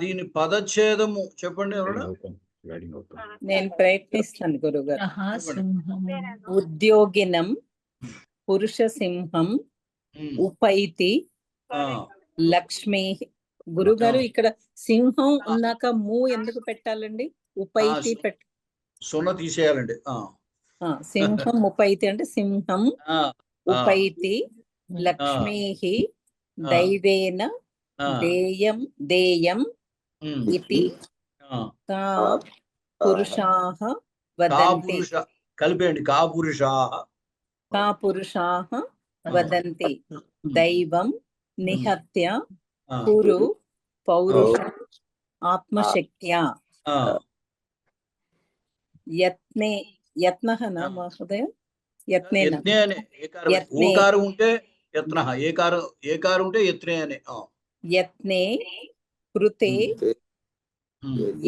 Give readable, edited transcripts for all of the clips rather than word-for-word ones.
దీని పదచ్ఛేదము చెప్పండి ఎవరు? నేను ప్రయత్నిస్తాను గురుగారు. ఉద్యోగినం పురుష సింహం ఉపైతి లక్ష్మీ. గురుగారు ఇక్కడ సింహం ఉన్నాక ఎందుకు పెట్టాలండి? ఉపైతి సున్న తీసేయాలండి. సింహం ఉపైతి అంటే సింహం ఉపైతి లక్ష్మీ దైవేన దేయం దేయం ఇతి కా పురుషాః వదంతి. కలిపేయండి. కా పురుషాః వదంతి దైవం నిహత్య కురు పౌరుషం ఆత్మశక్త్యా యత్నే. యత్నః నా మహోదయ? యత్నేన. ఓకారం ఉంటే యత్నః, ఏకారం ఉంటే యత్నే అని. యత్నే కృతే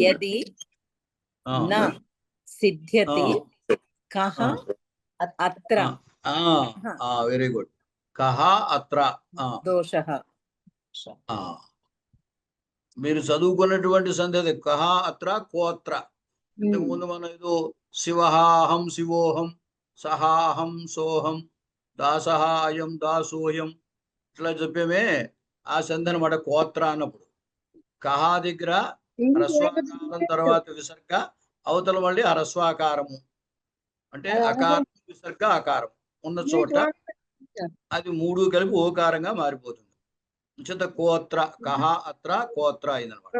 యది న సిద్ధ్యతి కః అత్ర. Very good. కః అత్ర దోషః. మీరు చదువుకున్నటువంటి సంధి కః అత్ర కోత్ర. ఇంతకుముందు మనం ఏదో శివహాహం శివోహం సహాహం సోహం దాసహ అయం దాసోహం ఇట్లా చెప్పేమే ఆ సంధి అనమాట కోత్ర అన్నప్పుడు. కహ దగ్గర హ్రస్వాకారం తర్వాత విసర్గ, అవతల మళ్ళీ హ్రస్వాకారము అంటే అకారం విసర్గ అకారం ఉన్న చోట అది మూడు కలిపి ఓకారంగా మారిపోతుంది. ఉచిత కోత్ర కహ అత్ర కోత్ర అయిందనమాట.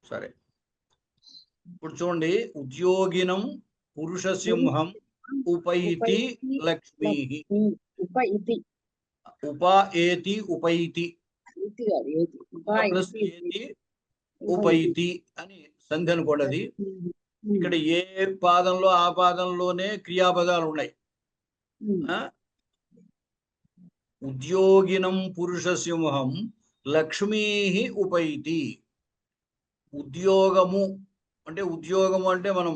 సరే, ఇప్పుడు చూడండి. ఉద్యోగినం పురుష సింహం ఉపైతి లక్ష్మీ. ఉపేతి ఉపైతి ప్లస్ ఏతి ఉపైతి అని సంధి అనుకోండి. ఇక్కడ ఏ పాదంలో ఆ పాదంలోనే క్రియాపదాలు ఉన్నాయి. ఉద్యోగినం పురుష సింహం లక్ష్మీ ఉపైతి. ఉద్యోగము అంటే మనం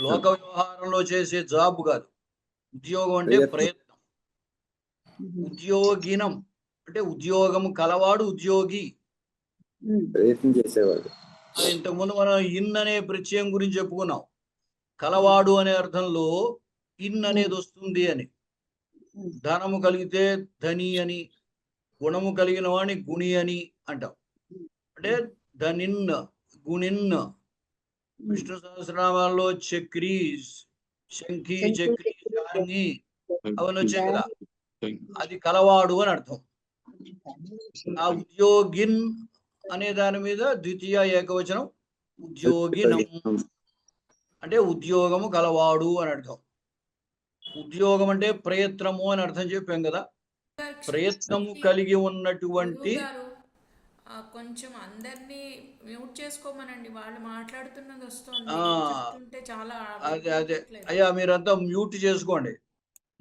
లోక వ్యవహారంలో చేసే జాబ్ కాదు. ఉద్యోగం అంటే ప్రయత్నం. ఉద్యోగినం అంటే ఉద్యోగం కలవాడు ఉద్యోగి. ప్రయత్నం చేసేవాడు. ఇంతకుముందు మనం ఇన్ అనే ప్రత్యయం గురించి చెప్పుకున్నాం. కలవాడు అనే అర్థంలో ఇన్ అనేది వస్తుంది అని. ధనము కలిగితే ధని అని, గుణము కలిగిన వాడిని గుణి అని అంటాం. అంటే ధనిన్ గుణిన్. విష్ణు సహస్రనామాల్లో చక్రి, శంఖి, చక్రి, శాంగి అవన్నీ వచ్చాయి కదా, అది కలవాడు అని అర్థం. ఆ ఉద్యోగిన్ అనే దాని మీద ద్వితీయ ఏకవచనం ఉద్యోగినం అంటే ఉద్యోగము కలవాడు అని అర్థం. ఉద్యోగం అంటే ప్రయత్నము అని అర్థం చెప్పాం కదా. ప్రయత్నము కలిగి ఉన్నటువంటి. కొంచెం అందరినీ మ్యూట్ చేసుకోమనండి, వాళ్ళు మాట్లాడుతున్నది వస్తుంది. చాలా అదే అయ్యా, మీరంతా మ్యూట్ చేసుకోండి,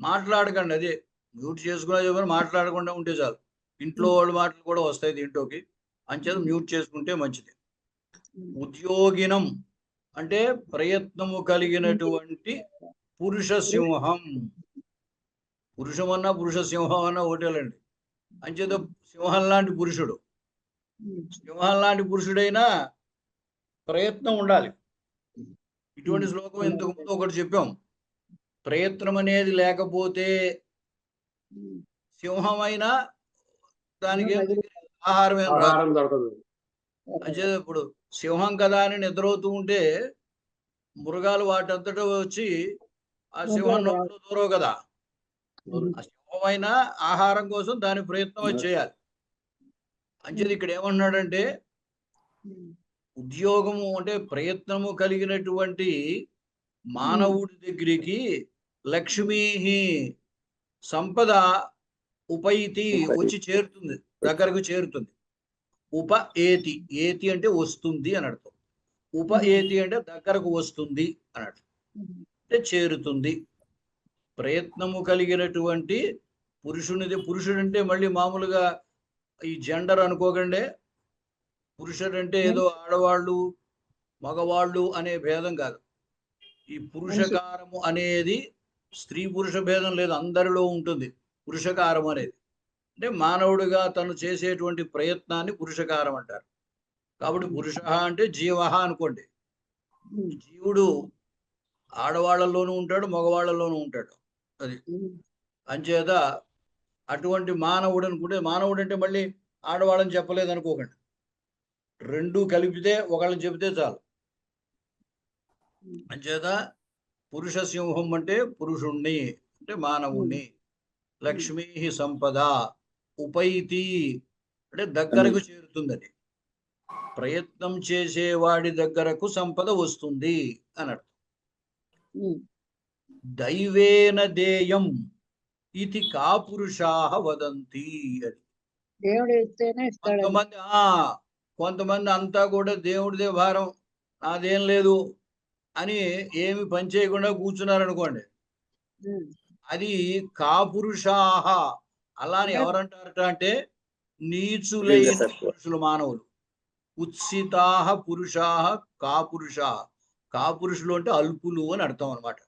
మాట్లాడకండి. అదే మ్యూట్ చేసుకునే మాట్లాడకుండా ఉంటే చాలు. ఇంట్లో వాళ్ళ మాటలు కూడా వస్తాయి దీంట్లోకి, అంచేత మ్యూట్ చేసుకుంటే మంచిది. ఉద్యోగినం అంటే ప్రయత్నము కలిగినటువంటి పురుష సింహం. పురుషమన్నా పురుష సింహం అన్నా ఒకటేలండి. అంచేత సింహం లాంటి పురుషుడు. సింహం లాంటి పురుషుడైనా ప్రయత్నం ఉండాలి. ఇటువంటి శ్లోకం ఇంతకు ముందు ఒకటి చెప్పాం. ప్రయత్నం అనేది లేకపోతే సింహమైనా దానికి ఆహారం దొరకదు. అంటే ఇప్పుడు సింహం కదా అని నిద్రవుతూ ఉంటే మృగాలు వాటంతటా వచ్చి ఆ సింహం నోట్లో దూరవు కదా. ఆ సింహమైనా ఆహారం కోసం దాని ప్రయత్నం చేయాలి. అంచేది ఇక్కడ ఏమన్నాడంటే ఉద్యోగము అంటే ప్రయత్నము కలిగినటువంటి మానవుడి దగ్గరికి లక్ష్మీ సంపద ఉపైతి వచ్చి చేరుతుంది, దగ్గరకు చేరుతుంది. ఉప ఏతి, ఏతి అంటే వస్తుంది అని అర్థం. ఉప ఏతి అంటే దగ్గరకు వస్తుంది అని అర్థం, అంటే చేరుతుంది. ప్రయత్నము కలిగినటువంటి పురుషునిది. పురుషుడు అంటే మళ్ళీ మామూలుగా ఈ జెండర్ అనుకోకండి. పురుషుడు అంటే ఏదో ఆడవాళ్ళు మగవాళ్ళు అనే భేదం కాదు. ఈ పురుషకారము అనేది స్త్రీ పురుష భేదం లేదు, అందరిలో ఉంటుంది పురుషకారం అనేది. అంటే మానవుడిగా తను చేసేటువంటి ప్రయత్నాన్ని పురుషకారం అంటారు. కాబట్టి పురుష అంటే జీవ అనుకోండి. జీవుడు ఆడవాళ్లలోనూ ఉంటాడు, మగవాళ్లలోనూ ఉంటాడు. అది అంచేత అటువంటి మానవుడు అనుకుంటే, మానవుడు అంటే మళ్ళీ ఆడవాళ్ళని చెప్పలేదు అనుకోకండి. రెండు కలిపితే ఒకళ్ళని చెబితే చాలు. అంచేత పురుష సింహం అంటే పురుషుణ్ణి, అంటే మానవుణ్ణి. లక్ష్మీ సంపద ఉపైతి అంటే దగ్గరకు చేరుతుందని. ప్రయత్నం చేసేవాడి దగ్గరకు సంపద వస్తుంది అని అర్థం. దైవేన దేయం ఇది కాపురుషాః వదంతి అని. దేవుడు ఇస్తేనే ఇస్తాడు. కొంతమంది అంతా కూడా దేవుడిదే భారం, నాదేం లేదు అని ఏమి పని చేయకుండా కూర్చున్నారనుకోండి, అది కాపురుషాః. అలాని ఎవరంటారట అంటే నీచులైన పురుషులు, మానవులు. ఉత్సితాః పురుషాః కాపురుషాః. కాపురుషులు అంటే అల్పులు అని అర్థం అనమాట.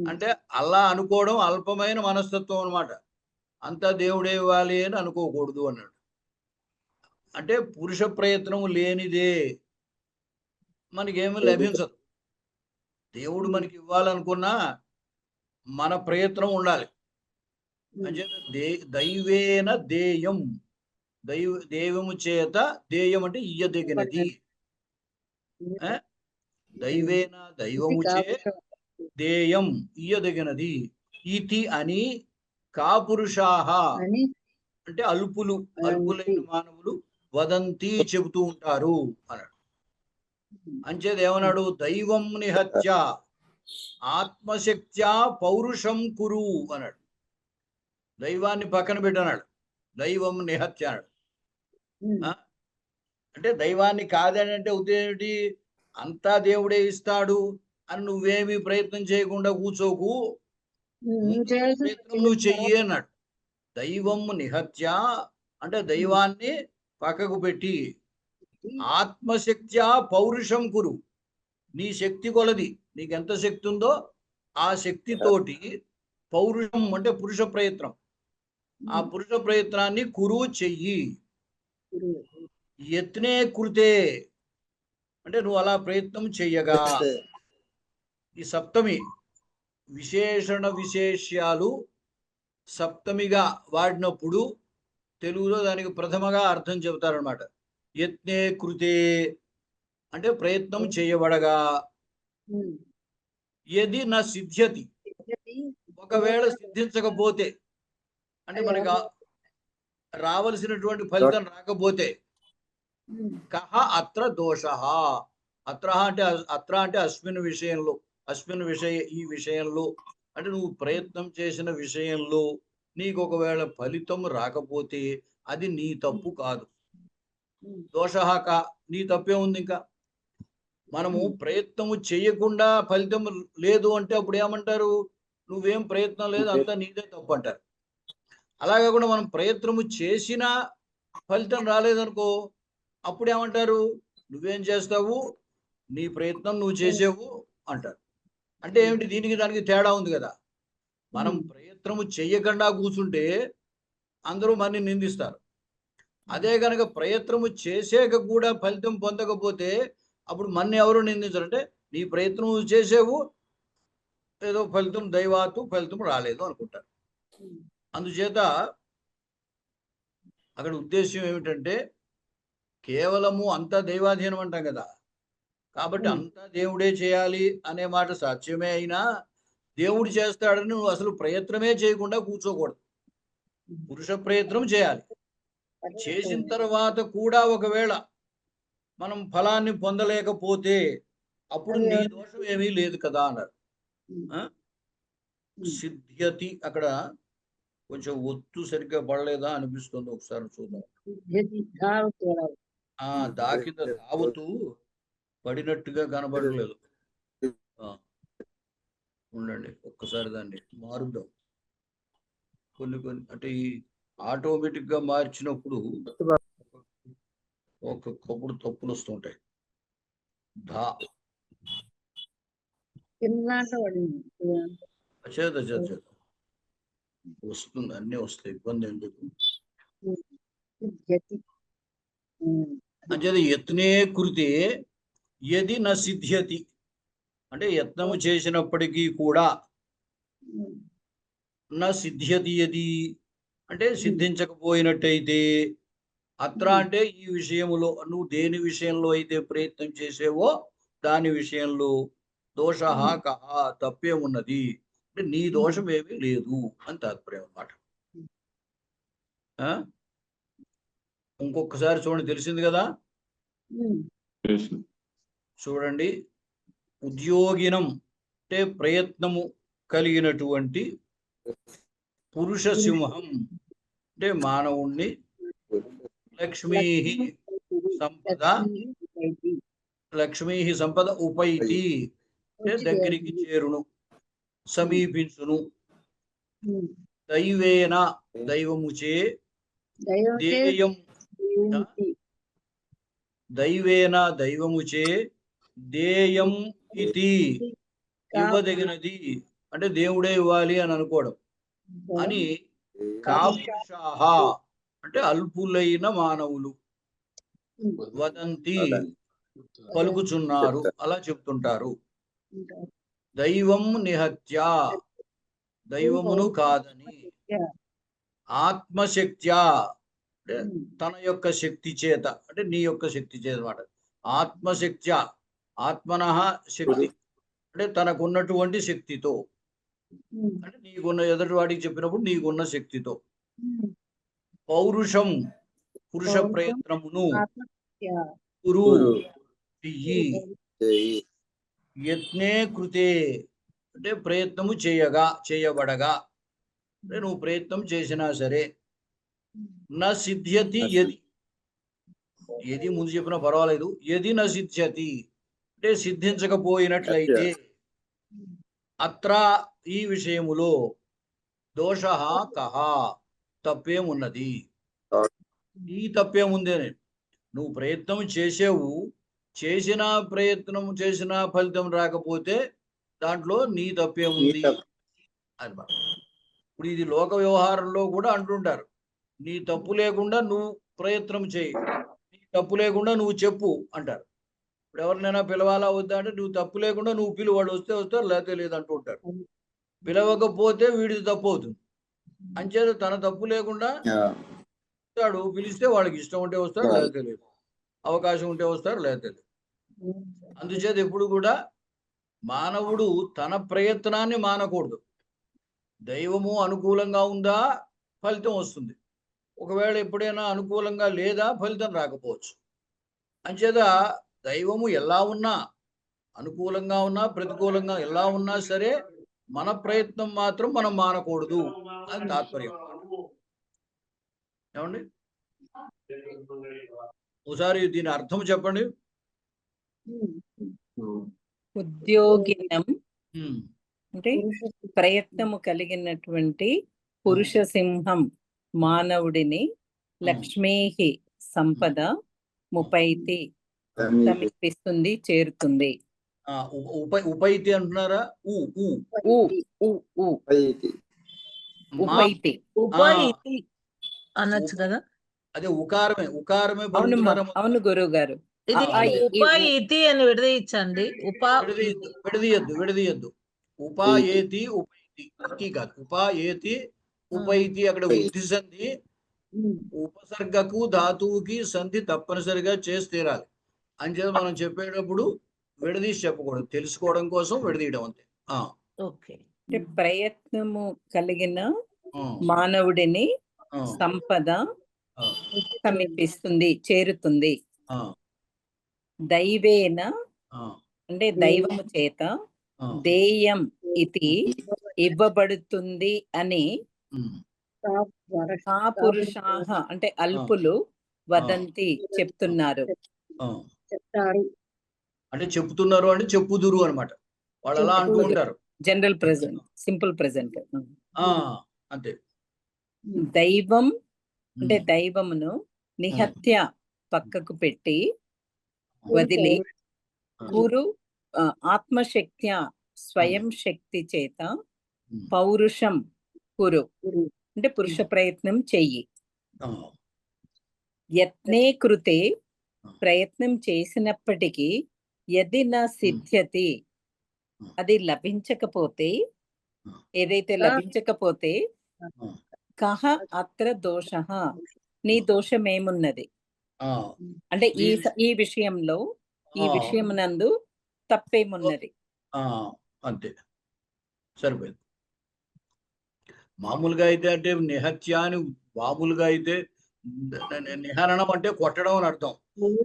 అంటే అలా అనుకోవడం అల్పమైన మనస్తత్వం అనమాట. అంతా దేవుడే ఇవ్వాలి అని అనుకోకూడదు అన్నాడు. అంటే పురుష ప్రయత్నం లేనిదే మనకేమీ లభించదు. దేవుడు మనకి ఇవ్వాలనుకున్నా మన ప్రయత్నం ఉండాలి. అంటే దైవేన దేయం, దైవము చేత, దేయం అంటే ఇయ్యదగినది. దైవేన దైవము చే దేయం ఇయ్యదగినది. ఇతి అని కాపురుషాః అంటే అల్పులైన మానవులు వదంతి చెబుతూ ఉంటారు అన్నాడు. అంచేది ఏమన్నాడు? దైవం నిహత్య ఆత్మశక్త్యా పౌరుషం కురు అన్నాడు. దైవాన్ని పక్కన పెట్టన్నాడు, దైవం నిహత్య అన్నాడు. అంటే దైవాన్ని కాదని అంటే ఉద్దేశం ఏంటి? అంతా దేవుడే ఇస్తాడు అని నువ్వేమి ప్రయత్నం చేయకుండా కూర్చోకు, ప్రయత్నం నువ్వు చెయ్యి అన్నాడు. దైవం నిహత్య అంటే దైవాన్ని పక్కకు పెట్టి, ఆత్మశక్త్యా పౌరుషం కురు, నీ శక్తి కొలది, నీకు ఎంత శక్తి ఉందో ఆ శక్తితోటి పౌరుషం అంటే పురుష ప్రయత్నం, ఆ పురుష ప్రయత్నాన్ని కురు చెయ్యి. యత్నే కృతే అంటే నువ్వు అలా ప్రయత్నం చెయ్యగా. ఈ సప్తమి విశేషణ విశేష్యాలు సప్తమిగా వాడినప్పుడు తెలుగులో దానికి ప్రథమగా అర్థం చెబుతారనమాట. యత్నే కృతే అంటే ప్రయత్నం చేయబడగా, యది నా సిద్ధ్యతి ఒకవేళ సిద్ధించకపోతే, అంటే మనకు రావలసినటువంటి ఫలితం రాకపోతే, కహ అత్ర దోషః. అత్ర అంటే అస్మిన్ విషయంలో, ఈ విషయంలో అంటే నువ్వు ప్రయత్నం చేసిన విషయంలో నీకు ఒకవేళ ఫలితం రాకపోతే అది నీ తప్పు కాదు. దోషః నీ తప్పే ఉంది. ఇంకా మనము ప్రయత్నము చేయకుండా ఫలితం లేదు అంటే అప్పుడు ఏమంటారు? నువ్వేం ప్రయత్నం లేదు, అంతా నీదే తప్పు అంటారు. అలా కాకుండా మనం ప్రయత్నము చేసినా ఫలితం రాలేదనుకో, అప్పుడు ఏమంటారు? నువ్వేం చేస్తావు, నీ ప్రయత్నం నువ్వు చేసావు అంటారు. అంటే ఏమిటి? దీనికి దానికి తేడా ఉంది కదా. మనం ప్రయత్నము చెయ్యకుండా కూర్చుంటే అందరూ మనని నిందిస్తారు. అదే కనుక ప్రయత్నము చేసాక కూడా ఫలితం పొందకపోతే అప్పుడు మన ఎవరు నిందించరు. అంటే నీ ప్రయత్నం నువ్వు చేసావు, ఏదో ఫలితం దైవాతు ఫలితం రాలేదు అనుకుంటారు. అందుచేత అక్కడ ఉద్దేశం ఏమిటంటే కేవలము అంతా దైవాధీనం అంటాం కదా. కాబట్టి అంతా దేవుడే చేయాలి అనే మాట సత్యమే అయినా దేవుడు చేస్తాడని నువ్వు అసలు ప్రయత్నమే చేయకుండా కూర్చోకూడదు. పురుష ప్రయత్నం చేయాలి. చేసిన తర్వాత కూడా ఒకవేళ మనం ఫలాన్ని పొందలేకపోతే అప్పుడు నీ దోషం ఏమీ లేదు కదా అన్నారు. సిద్ధ్యతి అక్కడ కొంచెం ఒత్తు సరిగ్గా పడలేదా అనిపిస్తుంది, ఒకసారి చూద్దాం. దాకింద తావుతూ పడినట్టుగా కనబడలేదు. ఉండండి ఒక్కసారి దాన్ని మారుద్దాం. కొన్ని అంటే ఈ ఆటోమేటిక్ గా మార్చినప్పుడు ఒక్కొక్కప్పుడు తప్పులు వస్తుంటాయి. చేద్దాం వస్తుంది, అన్నీ వస్తాయి, ఇబ్బంది ఎందుకు. సిద్ధ్యతి. అంచేది యత్నే కృతే యది న సిద్ధ్యతి అంటే యత్నము చేసినప్పటికీ కూడా న సిద్ధ్యతి యది అంటే సిద్ధించకపోయినట్టయితే అత్ర అంటే ఈ విషయములో నువ్వు దేని విషయంలో అయితే ప్రయత్నం చేసేవో దాని విషయంలో దోష కహ తప్పే ఉన్నది అంటే నీ దోషం ఏమీ లేదు అని తాత్పర్యం అన్నమాట. ఇంకొకసారి చూడండి, తెలిసింది కదా. చూడండి, ఉద్యోగినం అంటే ప్రయత్నము కలిగినటువంటి పురుష సింహం అంటే మానవుణ్ణి లక్ష్మీ సంపద లక్ష్మీ సంపద ఉపైతి అంటే దగ్గరికి చేరును, సమీపించును. దైవేన దైవముచే దేయం దైవేన దైవముచే దేయం ఇది ఇవ్వదగినది అంటే దేవుడే ఇవ్వాలి అని అనుకోవడం అని కాపుషాహ అంటే అల్పులైన మానవులు వదంతి పలుకుచున్నారు, అలా చెప్తుంటారు. దైవం నిహత్య దైవమును కాదని ఆత్మశక్త్యా అంటే తన యొక్క శక్తి చేత అంటే నీ యొక్క శక్తి చేత అన్నమాట. ఆత్మశక్త్య ఆత్మనః శక్తి అంటే తనకున్నటువంటి శక్తితో అంటే నీకున్న ఎదుటి వాడికి చెప్పినప్పుడు నీకున్న శక్తితో పౌరుషం పురుష ప్రయత్నమును కురు చెయ్యి యత్నే కృతే అంటే ప్రయత్నము చేయబడగా అంటే నువ్వు ప్రయత్నం చేసినా సరే నా సిద్ధ్యతి యది ముందు చెప్పినా పర్వాలేదు, యది నా సిద్ధ్యతి అంటే సిద్ధించకపోయినట్లయితే అత్ర ఈ విషయములో దోష కహ తప్పేమున్నది, ఈ తప్పేముందేనే. నువ్వు ప్రయత్నం చేసేవు, చేసిన ప్రయత్నం చేసిన ఫలితం రాకపోతే దాంట్లో నీ తప్పేముంది అని. ఇప్పుడు ఇది లోక వ్యవహారంలో కూడా అంటుంటారు, నీ తప్పు లేకుండా నువ్వు ప్రయత్నం చేయి, నీ తప్పు లేకుండా నువ్వు చెప్పు అంటారు. ఇప్పుడు ఎవరినైనా పిలవాలా వద్దా అంటే నువ్వు తప్పు లేకుండా నువ్వు పిలువు, వాడు వస్తే వస్తారు లేకపోతే లేదు అంటూ ఉంటారు. పిలవకపోతే వీడిది తప్పు అవుతుంది. అంచేత తన తప్పు లేకుండా వస్తాడు, పిలిస్తే వాళ్ళకి ఇష్టం ఉంటే వస్తారు లేకపోతే లేదు, అవకాశం ఉంటే వస్తారు లేకపోతే లేదు. అందుచేత ఎప్పుడు కూడా మానవుడు తన ప్రయత్నాన్ని మానకూడదు. దైవము అనుకూలంగా ఉందా ఫలితం వస్తుంది, ఒకవేళ ఎప్పుడైనా అనుకూలంగా లేదా ఫలితం రాకపోవచ్చు. అంచేత దైవము ఎలా ఉన్నా అనుకూలంగా ఉన్నా ప్రతికూలంగా ఎలా ఉన్నా సరే మన ప్రయత్నం మాత్రం మనం మానకూడదు అని తాత్పర్యం. ఏమండి, ఒకసారి దీని అర్థం చెప్పండి. ఉద్యోగినం అంటే ప్రయత్నము కలిగినటువంటి పురుష సింహం మానవుడిని లక్ష్మీ సంపద ముపైతి సమీపిస్తుంది, చేరుతుంది. ఉపైతి అంటున్నారా? ఉపైతి ఉపైతి అనొచ్చు కదా. అదే ఉకారమే అవును గురువు గారు. ఇది ఉపైతి అని విడదీయచ్చండి. విడదీయద్దు. ఉపాయేతి ఉపైతి ఇది కాదు. ఉపాయేతి ఉపైతి అక్కడ వృద్ధి సంధి ఉపసర్గకు ధాతువుకి సంధి తప్పనిసరిగా చేసి తీరాలి. అంచేత మనం చెప్పేటప్పుడు విడదీసి చెప్పకూడదు, తెలుసుకోవడం కోసం విడదీయడం అంతే. అంటే ప్రయత్నము కలిగిన మానవుడిని సంపద సమీపిస్తుంది, చేరుతుంది. దైవేన అంటే దైవము చేత దేయం ఇది ఇవ్వబడుతుంది అని పురుషాహ అంటే అల్పులు వదంతి చెప్తున్నారు. అంటే చెప్తున్నారు అంటే చెప్పుదురు అనమాట, వాళ్ళు అలా అంటూ ఉంటారు. జనరల్ ప్రెజెంట్, సింపుల్ ప్రెజెంట్ అంతే. దైవం అంటే దైవమును నిహత్య పక్కకు పెట్టి వదిలి గురు ఆత్మశక్త్య స్వయం శక్తి చేత పౌరుషం కురు అంటే పురుష ప్రయత్నం చెయ్యి. ఆ, యత్నే కృతే ప్రయత్నం చేసినప్పటికీ యది నా సిద్ధ్యతి అది లభించకపోతే ఏదైతే లభించకపోతే కహ అత్ర దోషః నీ దోషం ఏమున్నది ఆ, అంటే ఈ ఈ విషయంలో ఈ ఆ. విషయమునందు తప్పేమున్నది ఆ, అంతే సరిపోయింది. మామూలుగా అయితే అంటే నిహత్య అని మామూలుగా అయితే నిహరణం అంటే కొట్టడం అని అర్థం.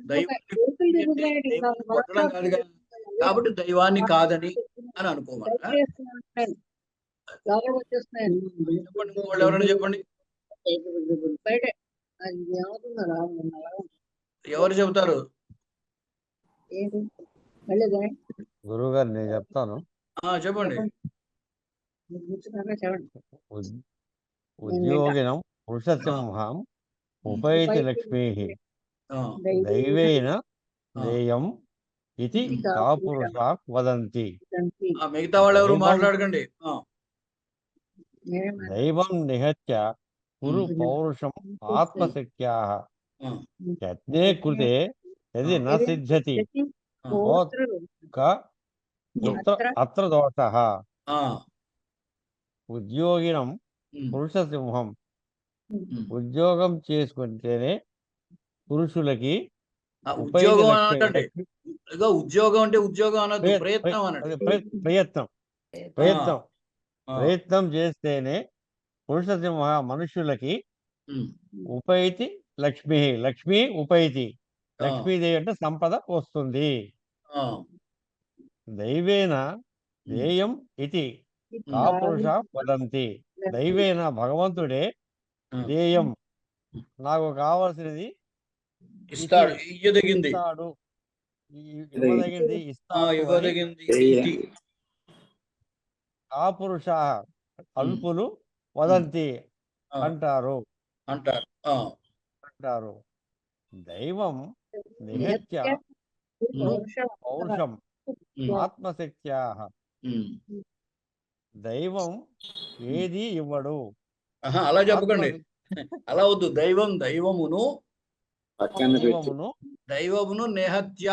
దైవాన్ని కొట్టడం కాదుగా, కాబట్టి దైవాన్ని కాదని అని అనుకోవాలి. చెప్పండి, వాళ్ళు ఎవరైనా చెప్పండి, బయటే అది ఏమవుతుందా ఎవరు చెబుతారు? ఏంటి మళ్ళీ గురువుగారు నేను చెప్తాను. చెప్పండి. ఉద్యోగినం పురుషసింహం ఉపైతి లక్ష్మీ ఆ, దైవేన ఆ. దేయం ఇది కాపురుషా వదంతి. మిగతా వాళ్ళు ఎవరు దైవం- మాట్లాడకండి. దైవం నిహత్య కురు పౌరుషం ఆత్మశక్త్యాః యత్నే కృతే యది న సిద్ధ్యతి అత్ర దోషః. ఉద్యోగినం పురుషసింహం ఉద్యోగం చేసుకుంటేనే పురుషులకి ఉద్యోగం ఉపైతి అనండి. ఇగో ఉద్యోగం అంటే ఉద్యోగం అనొద్దు, ప్రయత్నం అనండి. ప్రయత్నం చేస్తేనే పురుషసింహ మనుషులకి ఉమ్, ఉపైతి లక్ష్మి ఉపైతి. లక్ష్మీదేవి అంటే సంపద వస్తుంది. ఆ, దైవేన దేయం ఇది కాపురుష వదంతి. దైవేన భగవంతుడే దేయం నాకు కావాల్సినది ఇస్తాడు, ఇయ్యదగింది, ఇస్తాడు, ఇవ్వదగింది ఇస్తాడు అని ఇవ్వదగింది. కాపురుష అల్పులు వదంతి అంటారు. దైవం నిహత్య పౌరుషం ఆత్మశక్త్యాః. దైవం ఏది ఇవ్వడు. అలా చెప్పకండి, అలా వద్దు. దైవమును దైవమును నిహత్య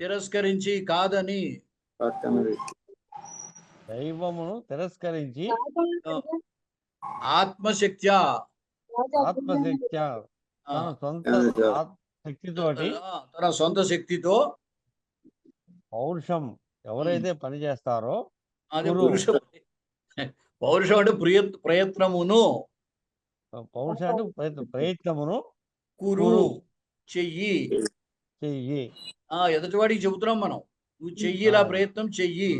తిరస్కరించి కాదని. దైవమును తిరస్కరించి ఆత్మశక్త్య తన సొంత శక్తితోటి తన సొంత శక్తితో పౌరుషం ఎవరైతే పని చేస్తారో అదే పౌరుషం అంటే ప్రయత్నమును ప్రయత్నమును కురు చెయ్యి. ఎదుటివాడికి చెబుతున్నాం మనం, నువ్వు చెయ్యి, ఇలా ప్రయత్నం చెయ్యి.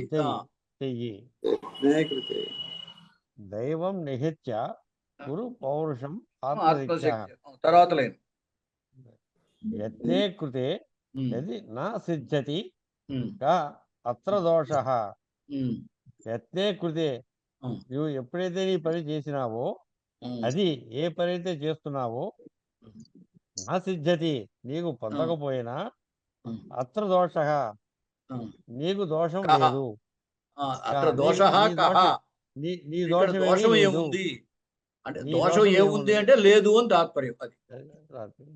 దైవం నిహత్య కురు పౌరుషం ఆత్మశక్తి. తర్వాత లేదు. యత్నే కృతే యది నా సిద్ధ్యతి అత్ర దోషః. యత్నే కృతే నువ్వు ఎప్పుడైతే నీ పని చేసినావో, అది ఏ పని అయితే చేస్తున్నావో, నా సిద్ధ్యతి నీకు పొందకపోయినా, అత్ర దోషః నీకు దోషం లేదు. అత్ర దోషః కః, నీ ఇక్కడ దోషం దోషం ఏముంది అంటే, దోషం ఏముంది అంటే లేదు అని తాత్పర్యం. అది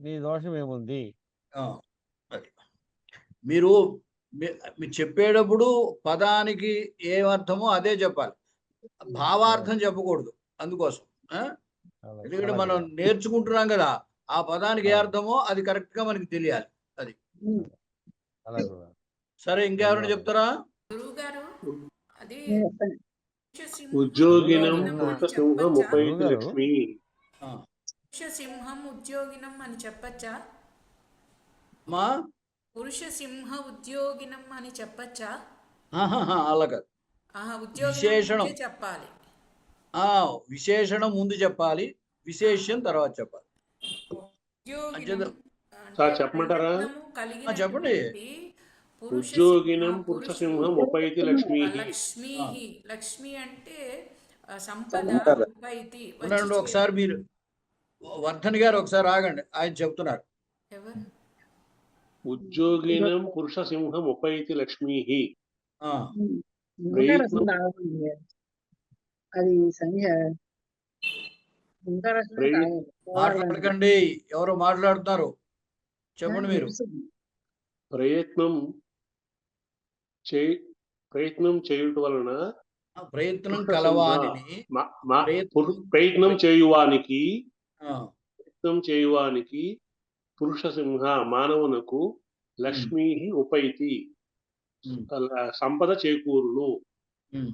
నీ దోషం ఏముంది. అది మీరు చెప్పేటప్పుడు పదానికి ఏమర్థమో అదే చెప్పాలి, భావార్థం చెప్పకూడదు. అందుకోసం ఎందుకంటే మనం నేర్చుకుంటున్నాం కదా, ఆ పదానికి ఏ అర్థమో అది కరెక్ట్ గా మనకి తెలియాలి. అది సరే. ఇంకెవరైనా చెప్తారా? గురువు గారు, అది ఉద్యోగినం పురుషసింహం ఉపైతి లక్ష్మి. పురుషసింహం ఉద్యోగినం అని చెప్పచ్చా? పురుషసింహ ఉద్యోగినం అని చెప్పచ్చా? అలాగా విశేషణం చెప్పాలి. విశేషణం ముందు చెప్పాలి, విశేషం తర్వాత చెప్పాలి. చెప్పమంటారా? చెప్పండి. ఉద్యోగినం పురుషసింహం ఉపైతి లక్ష్మి. లక్ష్మి అంటే సంపద. ఒకసారి మీరు వర్ధన్ గారు ఒకసారి ఆగండి, ఆయన చెప్తున్నారు. ఎవరు? ఉద్యోగినం పురుషసింహం ఉపైతి లక్ష్మి. అది సంఖ్య ఉంటారసలు ప్రయ- కాదు. మాట్లాడకండి, ఎవరు మాట్లాడుతున్నారు చెప్పండి మీరు. ప్రయత్నం చేయుట వలన ఆ ప్రయత్నం పురుష కలవానిని ప్రయత్నం చేయువానికి ఆ, ప్రయత్నం చేయువానికి పురుష సింహ మానవునకు లక్ష్మీ ఉపైతి ఉమ్, సంపద చేకూరును. ఉమ్,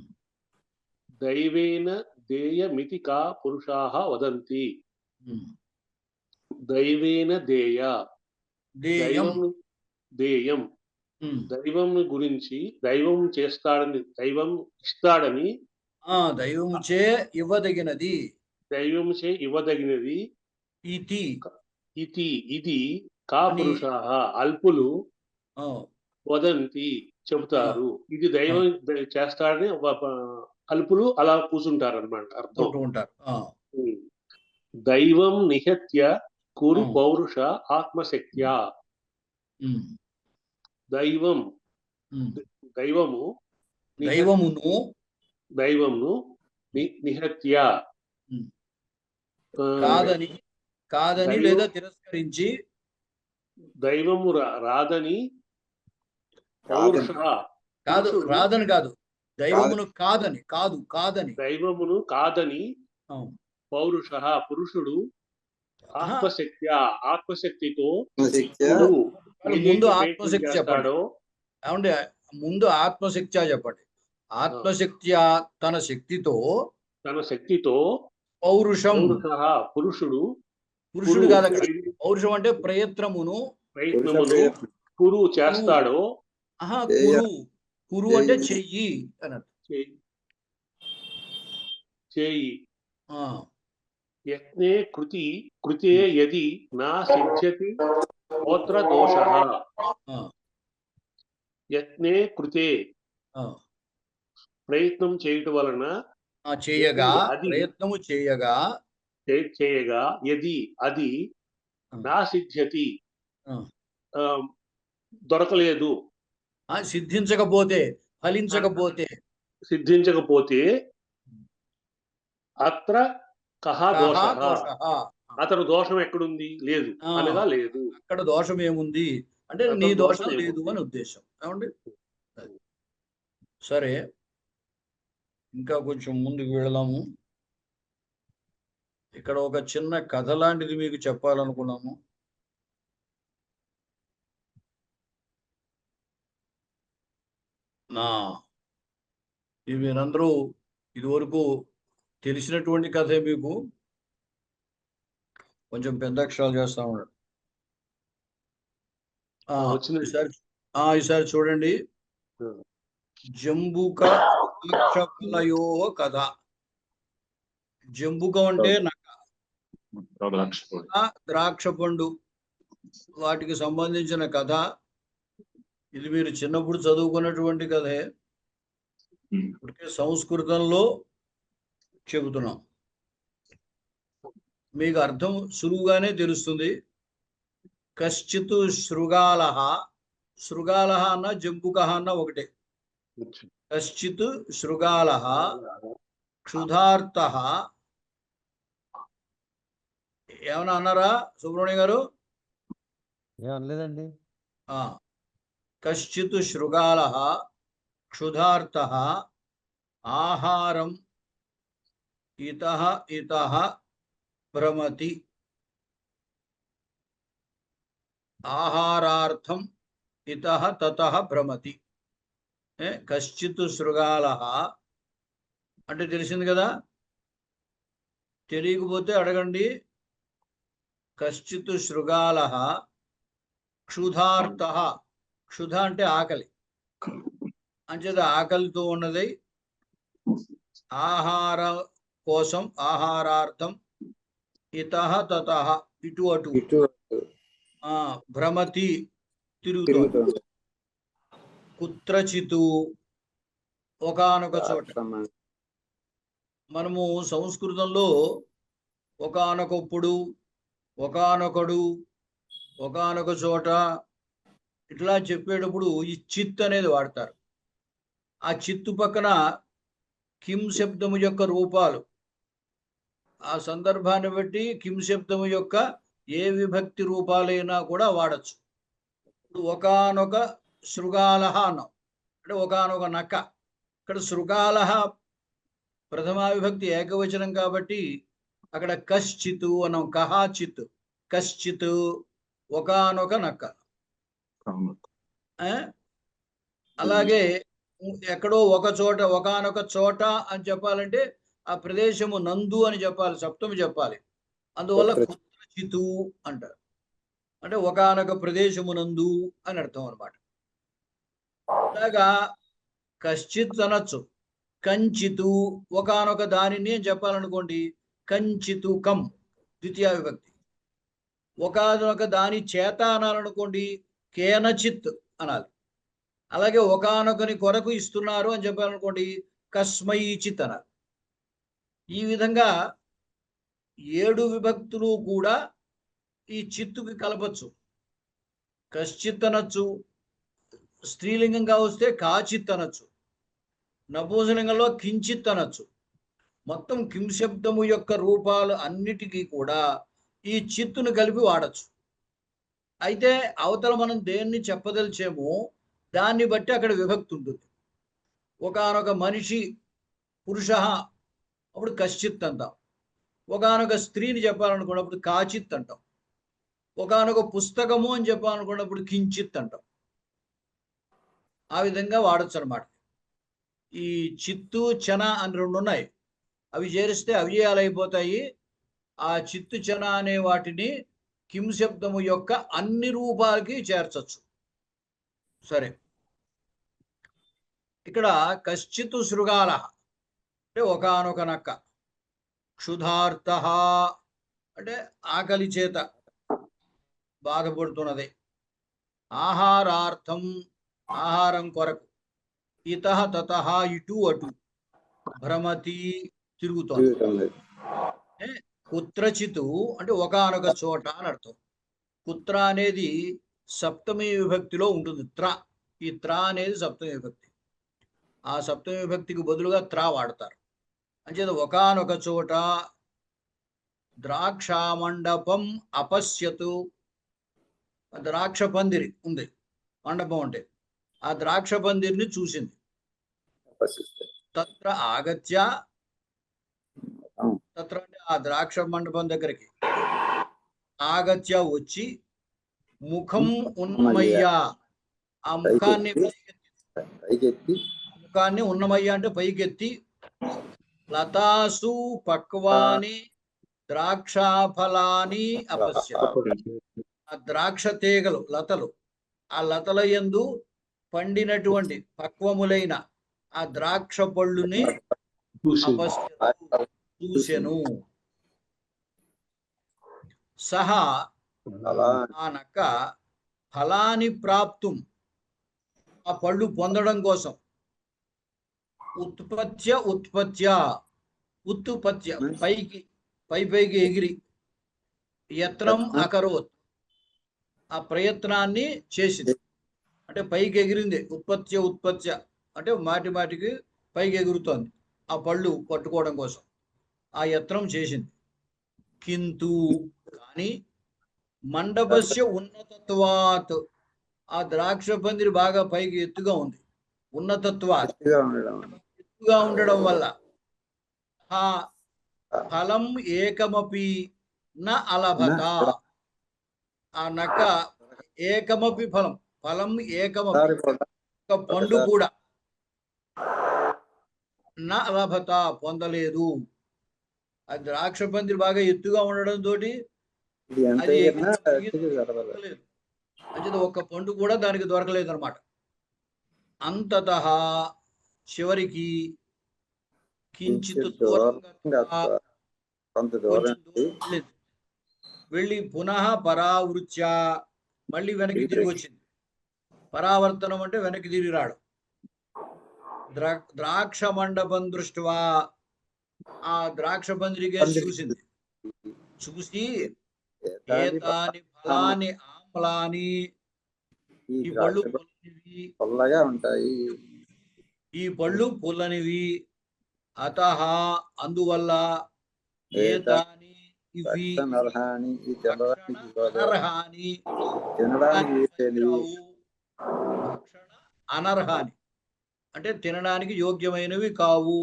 దైవేన దేయమితి కా పురుషాః వదంతి. ఉమ్. దైవేన దేయ దేయం. దేయం ఉమ్. దైవం గురించి దైవం దైవం ఇస్తాడని దైవముచే ఇవ్వదగినది దైవముచే ఇవ్వదగినది ఇతి ఇది కా అని- పురుషాః అల్పులు ఆ, వదంతి చెబుతారు. ఇది దైవం చేస్తాడని అల్పులు అలా కూర్చుంటారు అన్నమాట అర్థం. అంటూ ఉంటారు. దైవం నిహత్య కురు ఆ. పౌరుష ఆత్మశక్త్యా. ఉమ్, దైవం ఉమ్. దైవము దైవమును నిహత్య ఉమ్. ఆ, కాదని దైవం- లేదా తిరస్కరించి దైవము రాదని పౌరుష కాదు, పురుషుడు రాదని కాదు, దైవమును కాదని దైవమును కాదని ఆ. పౌరుష పురుషుడు ఆహా. ఆత్మశక్తితో శక్త్యా ముందు ఆత్మశక్తి చెప్పండి. చేస్తాడో ఏమంటే ముందు ఆత్మశక్త్యా చెప్పండి. ఆత్మశక్త్యా తన శక్తితో తన శక్తితో పౌరుషం. పురుషుడు కాదు అక్కడ. పౌరుషం అంటే ప్రయత్నమును ప్రయత్నమును కురు చేస్తాడో కురు అంటే చెయ్యి అన్నట్టు. చేయి ఆ, యత్నే కృతే యది నా సిద్ధ్యతి గోత్ర దోషః. ఆ, యత్నే కృతే ఆ. ప్రయత్నం చేయటం వలన చేయగా అది- ప్రయత్నము చేయగా చేయగా యది అది నా సిద్ధ్యతి ఆ. దొరకలేదు సిద్ధించకపోతే సిద్ధించకపోతే అత్ర కహ దోషః. అతను దోషం ఎక్కడుంది? లేదు అనగా లేదు. అక్కడ దోషం ఏముంది అంటే అక్కడ నీ దోషం దోషం లేదు అని ఉద్దేశం. ఏమండి? సరే, ఇంకా కొంచెం ముందుకు వెళదాము. ఇక్కడ ఒక చిన్న కథ లాంటిది మీకు చెప్పాలనుకున్నాము. ఇది మీరందరూ ఇదివరకు తెలిసినటువంటి కథే. మీకు కొంచెం పెద్ద అక్షరాలు చేస్తా ఉన్నాడు. ఈసారి చూడండి. జంబుక ద్రాక్షఫలయో కథ. జంబుకం అంటే ద్రాక్ష పండు, వాటికి సంబంధించిన కథ. ఇది మీరు చిన్నప్పుడు చదువుకున్నటువంటి కథే. ఇప్పటికే సంస్కృతంలో చెబుతున్నాం, మీకు అర్థం సులువుగానే తెలుస్తుంది. కశ్చిత్ శృగాలః, శృగాలః అన్న జంబుకః అన్న ఒకటే. కశ్చిత్ శృగాలః క్షుధార్తః. ఏమన్నా అన్నారా సుబ్రహ్మణ్య గారు? ఏమనలేదండి. కశ్చిత్ శృగాలః క్షుధార్తః ఆహారం ఇతః ఇతః భ్రమతి. ఆహారార్థం ఇతః తతః భ్రమతి. కశ్చిత్ శృగాలః అంటే తెలిసింది కదా. తెలియకపోతే అడగండి. కశ్చిత్ శృగాలః క్షుధార్తః. క్షుధ అంటే ఆకలి. అంచేత ఆకలితో ఉన్నది. ఆహార కోసం, ఆహారార్థం ఇతః తతః ఇటు అటు భ్రమతి తిరుగుతోంది. కుత్రచితు ఒకానొక చోట. మనము సంస్కృతంలో ఒకానొకప్పుడు, ఒకానొకడు, ఒకానొక చోట ఇట్లా చెప్పేటప్పుడు ఈ చిత్ అనేది వాడతారు. ఆ చిత్తు పక్కన కిం శబ్దము యొక్క రూపాలు ఆ సందర్భాన్ని బట్టి కిం శబ్దము యొక్క ఏ విభక్తి రూపాలైనా కూడా వాడచ్చు. ఇప్పుడు ఒకానొక శృగాలహ అన్నాం, అంటే ఒకానొక నక్క. ఇక్కడ శృగాలహ ప్రథమా విభక్తి ఏకవచనం కాబట్టి అక్కడ కశ్చిత్ అన్నాం, కహాచిత్, కశ్చిత్ ఒకానొక నక్క. ఆ? అలాగే ఎక్కడో ఒక చోట, ఒకానొక చోట అని చెప్పాలంటే ఆ ప్రదేశము నందు అని చెప్పాలి, సప్తమి చెప్పాలి. అందువల్ల కుత్రచితు అంటారు, అంటే ఒకానొక ప్రదేశము నందు అని అర్థం అన్నమాట. అలాగా కశ్చిత్ అనొచ్చు, కంచితు ఒకానొక దానిని అని చెప్పాలనుకోండి, కంచితు కం ద్వితీయ విభక్తి. ఒకానొక దాని చేత అనాలనుకోండి, కేనచిత్ అనాలి. అలాగే ఒకానొకని కొరకు ఇస్తున్నారు అని చెప్పాలనుకోండి, కస్మైచిత్ అనాలి. ఈ విధంగా 7 విభక్తులు కూడా ఈ చిత్తుకి కలపచ్చు. కశ్చిత్ అనొచ్చు, స్త్రీలింగంగా వస్తే కాచిత్ అనొచ్చు, నపూంసలింగంలో కించిత్ అనొచ్చు. మొత్తం కిం శబ్దము యొక్క రూపాలు అన్నిటికీ కూడా ఈ చిత్తును కలిపి వాడచ్చు. అయితే అవతల మనం దేన్ని చెప్పదలిచేమో దాన్ని బట్టి అక్కడ విభక్తి ఉంటుంది. ఒకానొక మనిషి పురుష అప్పుడు కశ్చిత్ అంటాం. ఒకానొక స్త్రీని చెప్పాలనుకున్నప్పుడు కాచిత్ అంటాం. ఒకానొక పుస్తకము అని చెప్పాలనుకున్నప్పుడు కించిత్ అంటాం. ఆ విధంగా వాడచ్చు అనమాట. ఈ చిత్తు చన అని 2 ఉన్నాయి, అవి చేరిస్తే అవ్యయాలు అయిపోతాయి. ఆ చిత్తు చన అనే వాటిని కిం శబ్దము యొక్క అన్ని రూపాలకి చేర్చచ్చు. సరే, ఇక్కడ కశ్చిత్ శృగాల అంటే ఒకానొక నక్క, క్షుధార్త అంటే ఆకలి చేత బాధపడుతున్నది, ఆహారార్థం ఆహారం కొరకు, ఇతః తతః ఇటు అటు, భ్రమతి తిరుగుతోంది. కుత్రచితు అంటే ఒకానొక చోట అని అర్థం. కుత్ర అనేది సప్తమి విభక్తిలో ఉంటుంది, త్ర. ఈ త్ర అనేది సప్తమి విభక్తి. ఆ సప్తమి విభక్తికి బదులుగా త్ర వాడతారు. అంచేత ఒకానొక చోట ద్రాక్ష మండపం అపశ్యతు, ద్రాక్ష పందిరి ఉంది, మండపం అంటే ఆ ద్రాక్ష పందిరిని చూసింది. తత్ర ఆగత్య, తత్ర అంటే ఆ ద్రాక్ష మండపం దగ్గరికి ఆగత్య వచ్చి, ముఖం ఉన్నమయ్య ఆ ముఖాన్ని ఉన్నమయ్య అంటే పైకెత్తి, లతాసు పక్వాని ద్రాక్షాఫలాని అపశ్య, ఆ ద్రాక్ష తీగలు లతలు, ఆ లతల యందు పండినటువంటి పక్వములైన ఆ ద్రాక్ష పళ్ళుని చూసెను. సహా ఆ నక్క ఫలాని ప్రాప్తుం ఆ పళ్ళు పొందడం కోసం, ఉత్పత్య పైకి పైకి ఎగిరి, యత్నం అకరోత్ ఆ ప్రయత్నాన్ని చేసింది. అంటే పైకి ఎగిరింది, ఉత్పత్య అంటే మాటి మాటికి పైకి ఎగురుతోంది ఆ పళ్ళు పట్టుకోవడం కోసం, ఆ యత్నం చేసింది. కింతు కానీ, మండపస్య ఉన్నతత్వాత్ ఆ ద్రాక్ష పందిరి బాగా పైకి ఎత్తుగా ఉంది, ఉన్నతత్వాత్ ఎత్తుగా ఉండడం వల్ల, ఆ ఫలం ఏకమపి న అలభత ఆ నక్క ఏకమపి ఫలం ఏకమపి ఒక పండు కూడా నా అలభత పొందలేదు. ఆ ద్రాక్ష పందిరి బాగా ఎత్తుగా ఉండడం తోటి అది దొరకలేదు, అంటే ఒక్క పండు కూడా దానికి దొరకలేదు అనమాట. అంతతః చివరికి కించిత్ వెళ్ళి పునః పరావృత్య మళ్ళీ వెనక్కి తిరిగి వచ్చింది. పరావర్తనం అంటే వెనక్కి తిరిగి రావడం. ద్రాక్ష మండపం దృష్ట్వా ఆ ద్రాక్ష పందిరికే చూసింది. చూసి ఏతాని ఫలాని ఆమ్లాని ఈ పళ్ళు పుల్లగా ఉంటాయి, ఈ పళ్ళు పుల్లనివి, అతః అందువల్ల ఏతాని ఇవి రక్షణర్హాని ఈ తినడానికి అనర్హాని తినడానికి వీలేనివి భక్షణ అనర్హాని అంటే తినడానికి యోగ్యమైనవి కావు.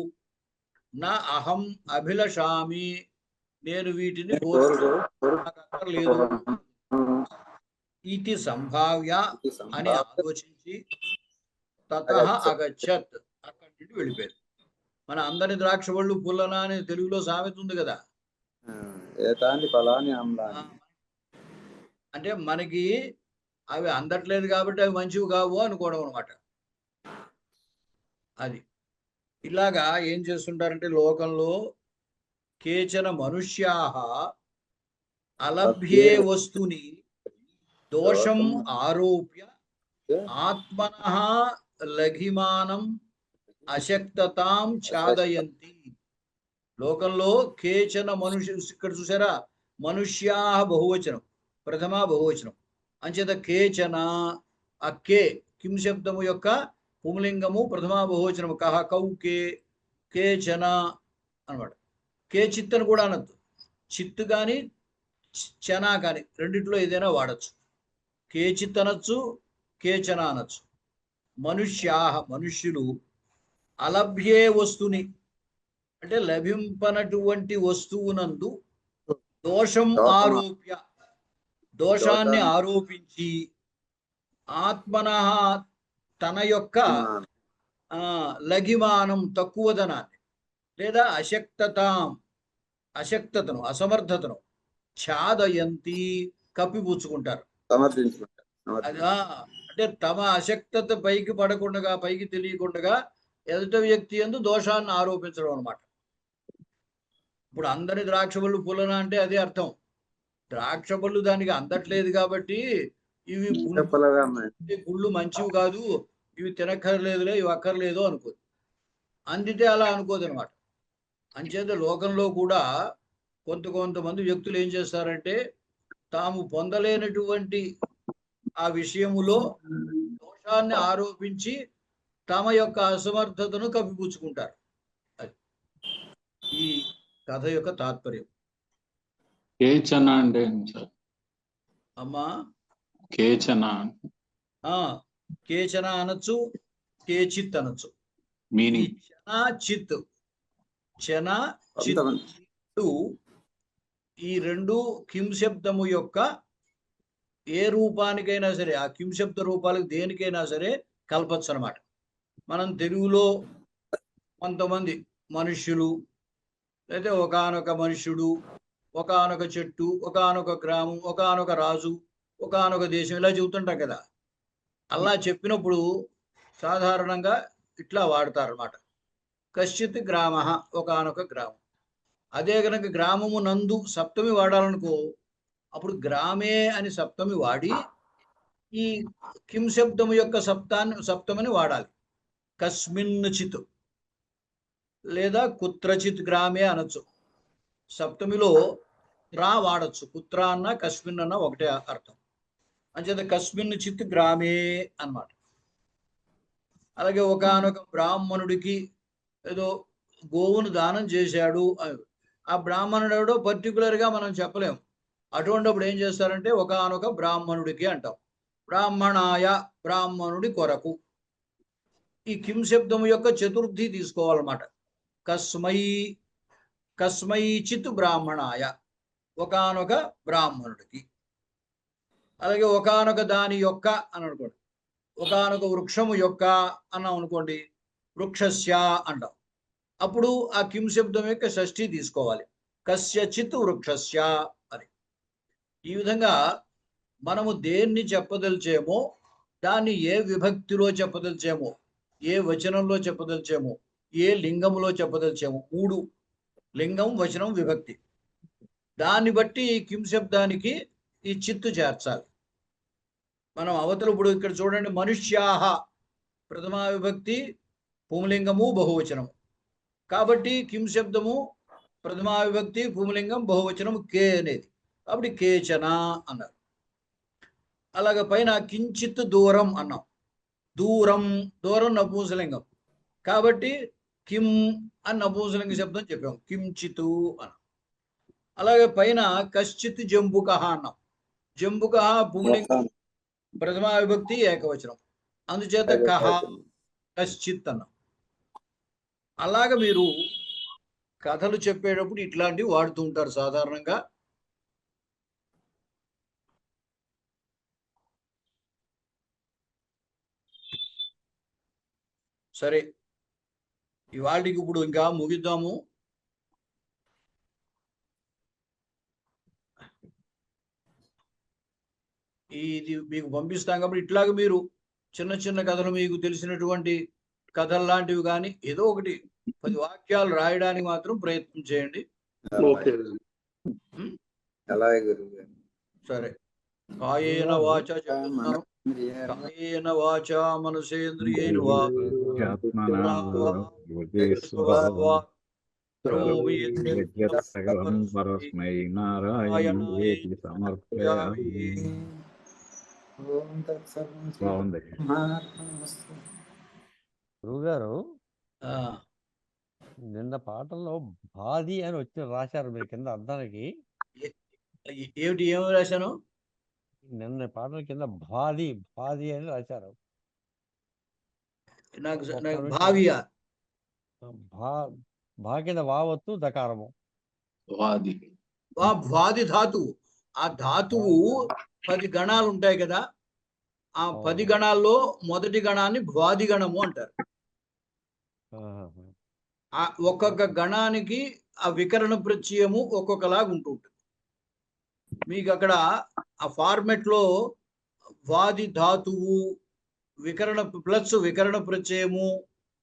నా అహం అభిలషామి నేను వీటిని కోరలేదు. ఇది సంభావ్య అని ఆలోచించి తతః అగచ్చత్ అక్కడి నుండి వెళ్ళిపోయారు. మన అందరి ద్రాక్ష పళ్ళు పుల్లనా అని తెలుగులో సామెత ఉంది కదా. ఏతాని ఫలాని ఆమ్లాని అంటే మనకి అవి అందట్లేదు కాబట్టి అవి మంచివి కావు అనుకోవడం అనమాట. అది ఇలాగా ఏం చేస్తుంటారంటే లోకంలో కేచన మనుష్యాః అలభ్యే వస్తుని దోషం ఆరోప్య ఆత్మనః లఘిమానం అశక్తతాం ఛాదయంతి. లోకంలో కేచన మనుష్య, ఇక్కడ చూసారా మనుష్యా బహువచనం, ప్రథమ బహువచనం అంచేత కేచన ఆ కే కిం శబ్దము యొక్క పుంలింగము ప్రథమ బహువచనము కహ కౌ కే కేచన అనమాట. కేచిత్ అని కూడా అనొద్దు, చిత్తు కానీ చనా కానీ రెండిట్లో ఏదైనా వాడచ్చు. కేచిత్ అనొచ్చు, కేచన అనొచ్చు. మనుష్యా మనుష్యులు అలభ్యే వస్తుని అంటే లభింపనటువంటి వస్తువునందు దోషం ఆరోప్య దోషాన్ని ఆరోపించి ఆత్మనః తన యొక్క లఘిమానం తక్కువదనాన్ని లేదా అశక్తతను అసమర్థతను ఛాదయంతి కప్పిపుచ్చుకుంటారు. అంటే తమ అశక్తత పైకి పడకుండా పైకి తెలియకుండా ఎదుట వ్యక్తి యందు దోషాన్ని ఆరోపించడం అనమాట. ఇప్పుడు అందరి ద్రాక్ష పళ్ళు పుల్లన అంటే అదే అర్థం. ద్రాక్ష పళ్ళు దానికి అందట్లేదు కాబట్టి ఇవి పుళ్ళు మంచివి కాదు, ఇవి తినక్కర్లేదులే, ఇవి అక్కర్లేదు అనుకోదు. అందితే అలా అనుకోదు అనమాట. అంచేత లోకంలో కూడా కొంతమంది వ్యక్తులు ఏం చేస్తారంటే తాము పొందలేనటువంటి ఆ విషయములో దోషాన్ని ఆరోపించి తమ యొక్క అసమర్థతను కప్పిపుచ్చుకుంటారు. అది ఈ కథ యొక్క తాత్పర్యం. కేచన అంటే అమ్మా కేచన కేచన అనొచ్చు, కేచిత్ అనొచ్చు. మీనింగ్ చిత్ చన చిత్తు ఈ రెండు కిం శబ్దము యొక్క ఏ రూపానికైనా సరే ఆ కిం శబ్ద రూపాలకు దేనికైనా సరే కలపచ్చు అనమాట. మనం తెలుగులో కొంతమంది మనుష్యులు లేదా ఒకానొక మనుష్యుడు, ఒకానొక చెట్టు, ఒకానొక గ్రామం, ఒకానొక రాజు, ఒకానొక దేశం ఇలా చెబుతుంటాం కదా. అలా చెప్పినప్పుడు సాధారణంగా ఇట్లా వాడతారన్నమాట. కశ్చిత్ గ్రామ ఒకానొక గ్రామం. అదే కనుక గ్రామము నందు సప్తమి వాడాలనుకో అప్పుడు గ్రామే అని సప్తమి వాడి ఈ కిం శబ్దము యొక్క సప్తమని వాడాలి. కస్మిన్ చిత్ లేదా కుత్రచిత్ గ్రామే అనొచ్చు. సప్తమిలో రా వాడచ్చు. కుత్ర అన్న కస్మిన్ అన్న ఒకటే అర్థం. అంచేత కస్మిన్ చిత్ గ్రామే అన్నమాట. అలాగే ఒకానొక బ్రాహ్మణుడికి ఏదో గోవును దానం చేశాడు, ఆ బ్రాహ్మణుడు ఎవడో పర్టికులర్గా మనం చెప్పలేము. అటువంటిప్పుడు ఏం చేస్తారంటే ఒకానొక బ్రాహ్మణుడికి అంటాం. బ్రాహ్మణాయ బ్రాహ్మణుడి కొరకు. ఈ కిం శబ్దము యొక్క చతుర్థి తీసుకోవాలన్నమాట. కస్మైచిత్ బ్రాహ్మణాయ ఒకానొక బ్రాహ్మణుడికి. అలాగే ఒకానొక దాని యొక్క అని అనుకోండి. ఒకానొక వృక్షము యొక్క అన్నాం అనుకోండి, వృక్షస్య అంటాం. అప్పుడు ఆ కిం శబ్దం యొక్క షష్ఠి తీసుకోవాలి. కస్యచిత్ వృక్షస్య అని. ఈ విధంగా మనము దేన్ని చెప్పదలిచేమో దాన్ని ఏ విభక్తిలో చెప్పదలిచేమో, ఏ వచనంలో చెప్పదలిచేమో, ఏ లింగంలో చెప్పదలిచేమో, 3 లింగం, వచనం, విభక్తి. దాన్ని బట్టి ఈ కిం శబ్దానికి ఈ చిత్తు చేర్చాలి. మనం అవతల ఇప్పుడు ఇక్కడ చూడండి, మనుష్యాహ ప్రథమా విభక్తి పుంలింగము బహువచనము కాబట్టి కిం శబ్దము ప్రథమా విభక్తి పుంలింగం బహువచనము కే అనేది. కాబట్టి కేచన అన్నారు. అలాగే పైన కించిత్ దూరం అన్నాం. దూరం నపుంసలింగం కాబట్టి కిం అని నపుంసలింగ శబ్దం చెప్పాం. కించితు అన్నాం. అలాగే పైన కశ్చిత్ జంబుక అన్నాం. జంబుక పుంలింగం, ప్రథమా విభక్తి ఏకవచనం, అందుచేత కహ కశ్చిత్ అన్నాం. అలాగ మీరు కథలు చెప్పేటప్పుడు ఇట్లాంటివి వాడుతూ ఉంటారు సాధారణంగా. సరే, ఇవాళకి ఇప్పుడు ఇంకా ముగిద్దాము. ఇది మీకు పంపిస్తాం కాబట్టి ఇట్లాగ మీరు చిన్న చిన్న కథలు, మీకు తెలిసినటువంటి కథలు లాంటివి కానీ ఏదో ఒకటి 10 వాక్యాలు రాయడానికి మాత్రం ప్రయత్నం చేయండి. ఓకే. అలాగే గురువు గారు. సరే, కాయేన వాచ చెప్తున్నాను, కాయేన వాచ మనసేంద్రియేణ వా సకలం పరస్మై నారాయణేతి సమర్పయామి. బాగుంది. గురువుగారు, నిన్న పాటల్లో బాది అని వచ్చి రాశారు మీరు కింద అర్థానికి. ఏమిటి ఏమి రాశాను? నిన్న పాటల కింద బాది బాది అని రాశారు. నాకు భావియా భా కింద వావత్తు దకారము. భ్వాది ధాతువు. ఆ ధాతువు 10 గణాలు ఉంటాయి కదా, ఆ 10 గణాల్లో మొదటి గణాన్ని భ్వాది గణము అంటారు. ఆ ఒక్కొక్క గణానికి ఆ వికరణ ప్రత్యయము ఒక్కొక్కలాగా ఉంటుంటుంది. మీకు అక్కడ ఆ ఫార్మెట్ లో వాది ధాతువు వికరణ ప్లస్ వికరణ ప్రత్యయము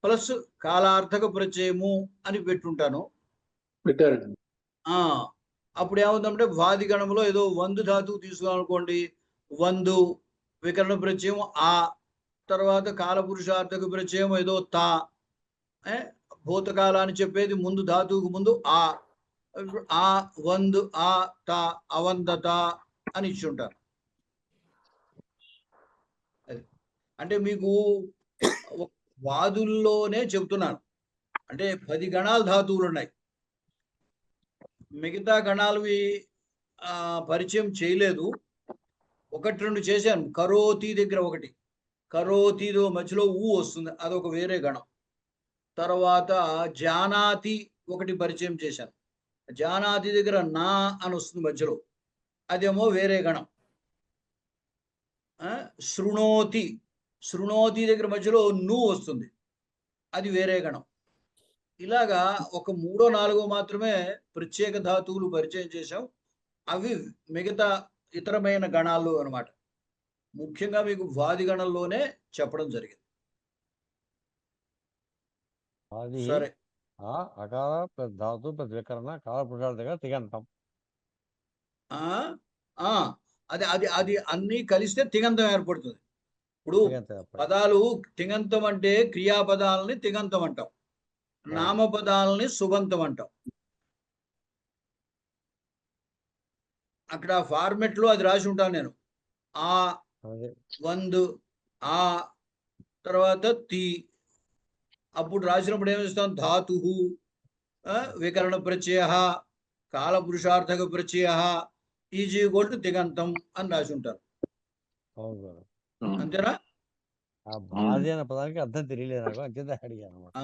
ప్లస్ కాలార్థక ప్రత్యయము అని పెట్టుంటాను. పెట్టారండి. అప్పుడు ఏమవుతుందంటే వాది గణంలో ఏదో వందు ధాతువు తీసుకోవాలనుకోండి, వందు వికరణ ప్రత్యయం ఆ, తర్వాత కాలపురుషార్థక ప్రత్యయం ఏదో తా, భూతకాలాన్ని చెప్పేది ముందు ధాతువుకు ముందు ఆ వందు ఆ తా అవందత అని ఇచ్చుంటారు. అంటే మీకు వాదుల్లోనే చెప్తున్నాను. అంటే 10 గణాలు ధాతువులు ఉన్నాయి. మిగతా గణాలవి పరిచయం చేయలేదు, 1-2 చేశాను. కరోతి దగ్గర ఒకటి, కరోతిలో మధ్యలో ఊ వస్తుంది, అదొక వేరే గణం. తర్వాత జానాతి ఒకటి పరిచయం చేశాను, జానాతి దగ్గర నా అని వస్తుంది మధ్యలో, అదేమో వేరే గణం. శృణోతి, శృణోతి దగ్గర మధ్యలో ను వస్తుంది, అది వేరే గణం. ఇలాగా ఒక 3-4 మాత్రమే ప్రత్యేక ధాతువులు పరిచయం చేశాం. అవి మిగతా ఇతరమైన గణాలు అన్నమాట. ముఖ్యంగా మీకు వాది గణంలోనే చెప్పడం జరిగింది. సరే, అకార ప్లస్ ధాతు ప్లస్ వికరణ కాలపురుషాల దగ్గర తిగంతం. అది అది అది అన్ని కలిస్తే తిగంతం ఏర్పడుతుంది. ఇప్పుడు పదాలు తిగంతం అంటే క్రియాపదాలని తిగంతం అంటాం, నామపదాలని సుబంతం అంటాం. అక్కడ ఫార్మెట్ లో అది రాసి ఉంటాను నేను. ఆ వందు ఆ తర్వాత తి, అప్పుడు రాసినప్పుడు ఏమి ఇస్తాం, ధాతు వికరణ ప్రత్యయ కాలపురుషార్థక ప్రత్యయ ఈజ్ ఈక్వల్ టు తిగంతం అని రాసి ఉంటారు. అంతేనా? ఆ బాధ అనే పదానికి అర్థం తెలియలేదు నాకు, అంచేత అడిగాను అన్నమాట.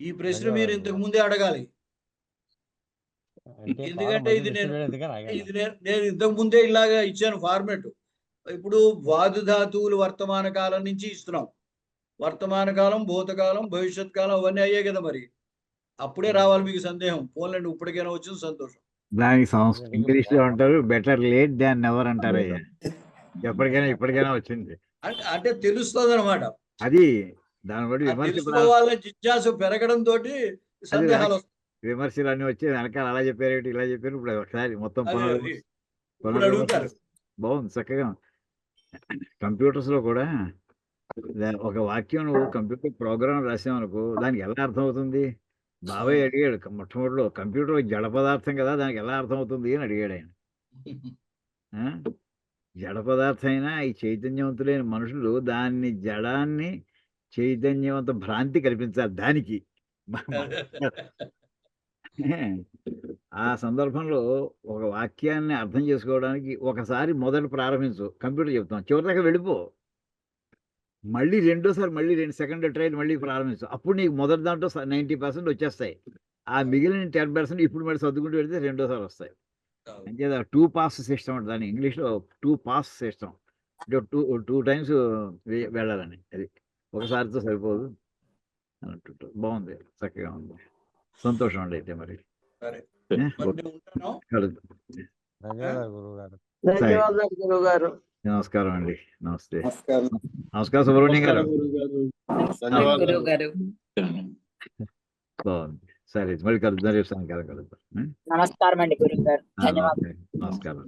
ఈ ప్రశ్న మీరు ఇంతకు ముందే అడగాలి. ఎందుకంటే ఇది నేను ఇంతకు ముందే ఇలాగా ఇచ్చాను ఫార్మెట్. ఇప్పుడు వాదు ధాతువులు వర్తమాన కాలం నుంచి ఇస్తున్నాం. వర్తమాన కాలం, భూతకాలం, భవిష్యత్ కాలం అవన్నీ అయ్యాయి కదా, మరి అప్పుడే రావాలి మీకు సందేహం. పోన్లండి, ఇప్పటికైనా వచ్చింది సంతోషం. దానికి ఇంగ్లీష్ లో అంటారు బెటర్ లేట్ దాన్ నెవర్ అంటారు. అయ్యా ఎప్పటికైనా ఇప్పటికైనా వచ్చింది అంటే తెలుస్తుంది అనమాట. అది దాని బట్టి తెలుసుకోవాలని జిజ్ఞాస పెరగడం తోటి సందేహాలు వస్తాయి. విమర్శలు అన్ని వచ్చి వెనకాల అలా చెప్పారు ఇలా చెప్పారు. ఇప్పుడు ఒకసారి మొత్తం బాగుంది, చక్కగా. కంప్యూటర్స్ లో కూడా ఒక వాక్యం నువ్వు కంప్యూటర్ ప్రోగ్రామ్ రాసామనుకో, దానికి ఎలా అర్థం అవుతుంది? బాబాయ్ అడిగాడు మొట్టమొదటిలో, కంప్యూటర్ జడ పదార్థం కదా, దానికి ఎలా అర్థం అవుతుంది అని అడిగాడు ఆయన. జడ పదార్థం అయినా ఈ చైతన్యవంతులైన మనుషులు దాన్ని జడాన్ని చైతన్యవంత భ్రాంతి కల్పించాలి దానికి. ఆ సందర్భంలో ఒక వాక్యాన్ని అర్థం చేసుకోవడానికి ఒకసారి మొదట ప్రారంభించు, కంప్యూటర్ చెప్తాం, చివరి దాకా వెళ్ళిపో, మళ్ళీ రెండోసారి మళ్ళీ 2 సెకండ్ ట్రైల్ మళ్ళీ ప్రారంభించు, అప్పుడు నీకు మొదటి దాంట్లో 90% వచ్చేస్తాయి. ఆ మిగిలిన 10% ఇప్పుడు మళ్ళీ సర్దుకుంటూ వెళ్తే రెండోసారి వస్తాయి. అంటే 2 పాస్ సిస్టమ్ అంటే దాన్ని ఇంగ్లీష్లో 2 పాస్ సిస్టమ్, టూ టైమ్స్ వెళ్ళాలని. అది ఒకసారితో సరిపోదు అన్నట్టు. బాగుంది, చక్కగా ఉంది, సంతోషం అండి. అయితే మరి సరే ఏ? మరి నేను ఉంటాను. కలుద్దాం. ధన్యవాదాలు గురువు గారు. ధన్యవాదాలు గురువు గారు. నమస్కారం అండి. నమస్తే. నమస్కారం. నమస్కారం సుబ్రహ్మణ్యం గారు. నమస్కారం గురువు గారు. బాగుంది. సరే మళ్ళీ కలుద్దాం, రేపు సాయంకాలం కలుద్దాం. నమస్కారం అండి గురువు గారు. ధన్యవాదాలు. నమస్కారం.